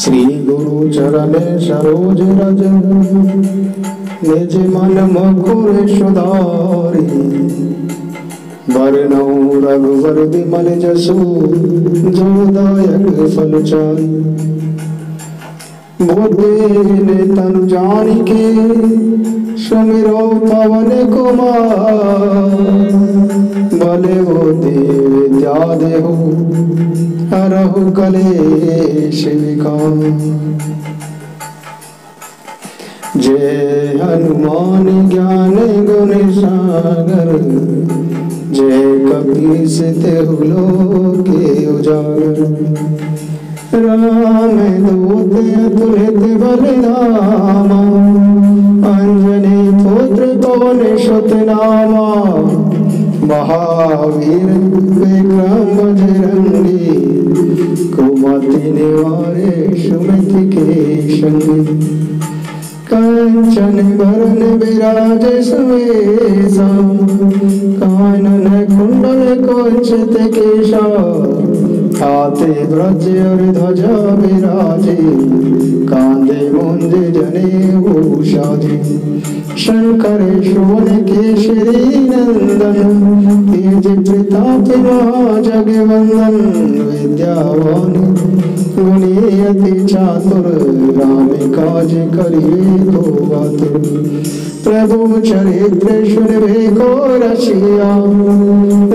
श्री गुरु चरण सरोज रज निज मन मुकुर सुधारी वरनौ रघुवर विमल जसु जो दायक फल चारि बुद्धिहीन तनु जानिके सुमिरो पवन कुमार भले होते विद्या देहु हरहु कलेश विकार जय हनुमान ज्ञान गुण सागर जय कपीस तेहु लोके उजागर राम दूत अतुलित बलधामा अंजनी पुत्र पवन सुत नामा महावीर विक्रम बजरंगी कुमति निवारे सुमति के संगी कंचन वरण विराज सुवेशा कानन कुंडल कुंचित केशा हाथे ब्रज और ध्वजा विराजे कांधे मुंज जनेऊ साजे शंकर सुवन केसरी नंदन तेज प्रताप महाजगवंदन विद्यावान गुणी अति चातुर राम काज करिए को आतुर प्रभु चरित्र सुनबे को रसिया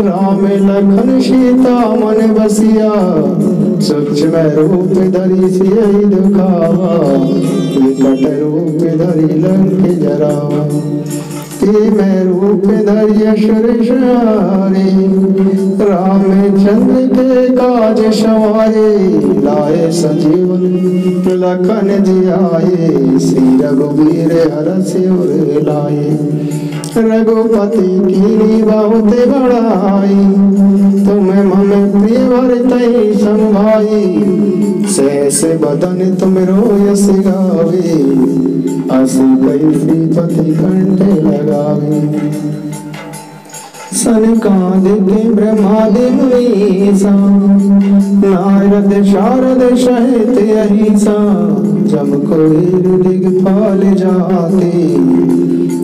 राम लखन सीता मन बसिया सूक्ष्म रूप धरि सियहि दुखावा विकट रूप धरि लंक जरावा मैं रूप धरि असुर संहारे रामचंद्र के काज सवारे लाए सजीवन लखन जियाए श्री रघुवीर हरषि उर लाए रघुपति की बहुत बड़ाई तुम मम प्रिय भरतहि संभाई सहस बदन तुम रोयस गावे अस कैसी पति कंठ लगावे सनकादिक ब्रह्मादि मुनीसा नारद शारद सहित अहिसा जम कुबेर दिग्पाल जाते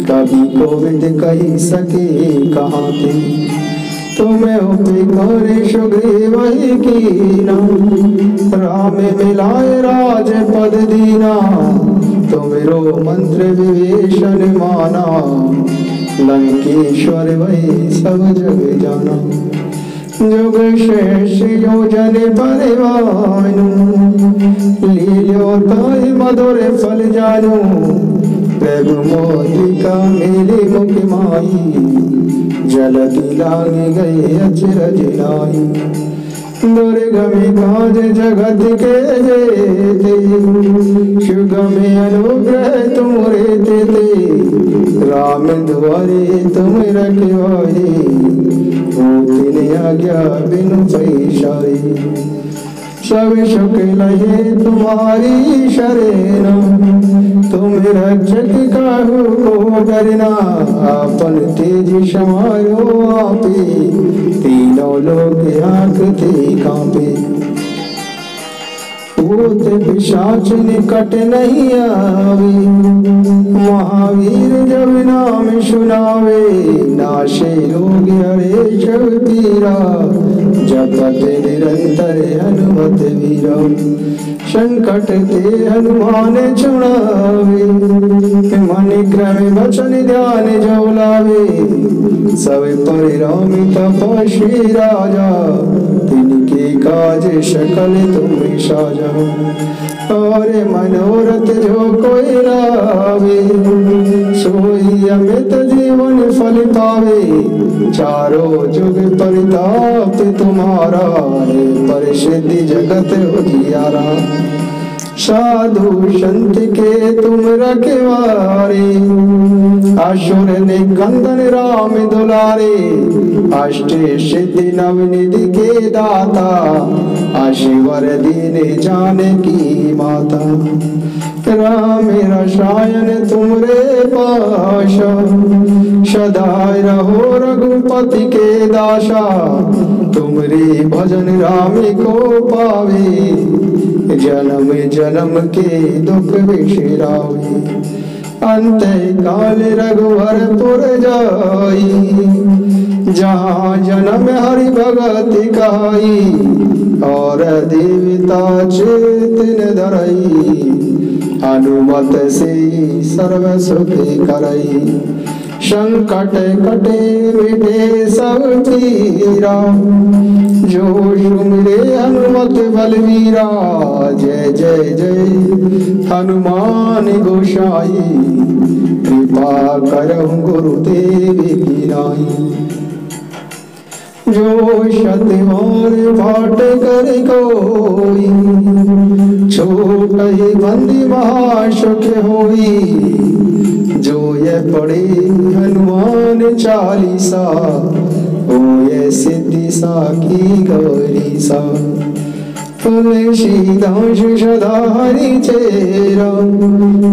कभी कोविद कही सके कहाते तुम्हें उपकार सुग्रीव कीना राम मिलाए राज पद दीना तुमरो मंत्र विभीषण माना लंकेश्वर वही सब जग जाना जुग शेष योजन परिवानु लील्यो ताहि मधुर फल जानू प्रभु मोदिका मेरी मुख माई जलधि लाग गए अचरज नाई दुर्गम काज जगत के जेते सुगम अनुग्रह तुमरे तेते राम द्वारे तुम रखवारे होतिन आज्ञा बिनु पैसारे सब सुख लहे तुम्हारी शरणा तुम रक्षक काहू को डरना आपन तेज समारो आपे तीनों लोग आंखते कांपे भूत पिशाच निकट नहीं आवे महावीर जब नाम सुनावे नाशे रोग हरे सब पीरा जपत निरंतर हनुमत वीरा संकट ते हनुमान छुड़ावे मन क्रम वचन ध्यान जो लावे सब परिरामी तपस्वी राजा तिनके काज सकल तुम साजा और मनोरथ जो कोई लावे सोई अमित जीवन फल पावे चारों जुग परिताप तुम्हारा है परिसिद्धि जगत उजियारा साधु संत के तुम रखवारे असुर निकंदन राम दुलारे अष्ट सिद्धि नवनिधि के दाता अशिवर दीन जानकी माता राम रसायन तुमरे पाशा सदाय रहो रघुपति के दासा तुमरे भजन राम को पावे जन्म जन्म के दुख बिसराई अंत काल रघुवरपुर जाई जहाँ जन्म हरि भगत काई और देवता चेतन धरई अनुमत से सर्व सुख करई संकट कटे मिटे सब पीरा जो सुमिरे हनुमत बलवीरा जय जय जय हनुमान गोसाई कृपा करहु गुरुदेव की नाई जो शतवार भाट कर कोई छोट ही बंदी महासुख होई जो ये पढ़े हनुमान चालीसा ओ ये सिद्धि साकी गौरी सा तुलसीदास सदाहरि चेरा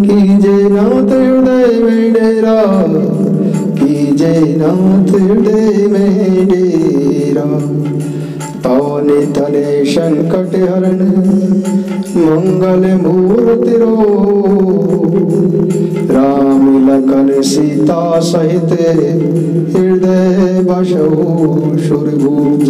कीजे नाथ हृदय में डेरा कीजे नाथ हृदय में डेरा पवन तने संकट हरण मंगल मूर्ति रो राम लखन सीता सहित हृदय बसहु सुरभूप।